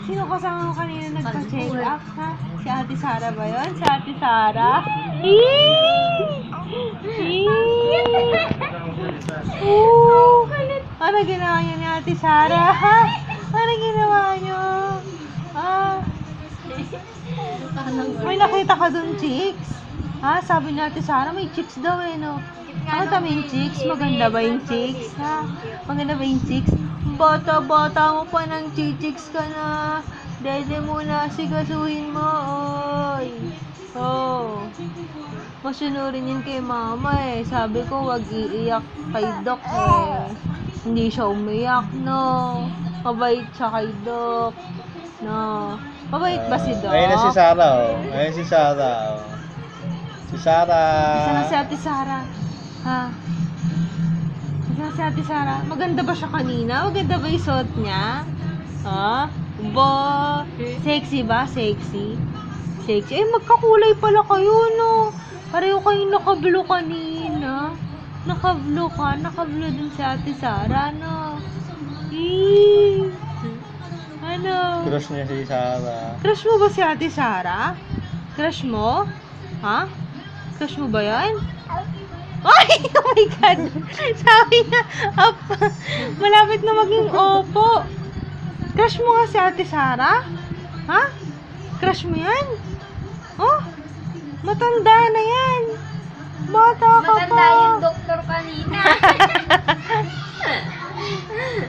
Sino kasama mo kanina nagpa-check up, ha? Si Ate Sara ba yun? Si Ate Sara? Ano ginawa niyo ni Ate Sara, ha? Ano ginawa niyo? Ah, may nakita ka dun, chicks? Ha? Sabi ni Ate Sara, may chicks daw eh, no? Nakita mo yung chicks? Maganda ba yung chicks, ha? Maganda ba yung chicks? Bata-bata mo pa ng chicks ka na. Dede mo na, sigasuhin mo, oy. Oh. Masunurin yun kay mama eh. Sabi ko, wag iiyak kay Doc eh. Hindi siya umiyak, no? Mabait siya kay Doc. No. Mabait ba si Doc? Ayun na si Sara, oh. Ayun si Sara, oh. Si Sara. Isa na si Ate Sara. Ha? Isa na si Ate Sara. Maganda ba siya kanina? Maganda ba yung suot niya? Ha? Ba? Sexy ba? Sexy? Sexy? Eh, magkakulay pala kayo, no? Pareho kayong naka-blue kanina. Naka-blue ka. Naka-blue din si Ate Sara, no? Eee! Ano? Crush niya si Sara. Crush mo ba si Ate Sara? Crush mo? Ha? Crush mo ba yan? Ay! Oh my God! Sabi niya, malapit na maging opo. Crush mo nga si Ate Sara? Ha? Crush mo yan? Oh? Matanda na yan. Bata ka pa. Matanda yung doktor kanina.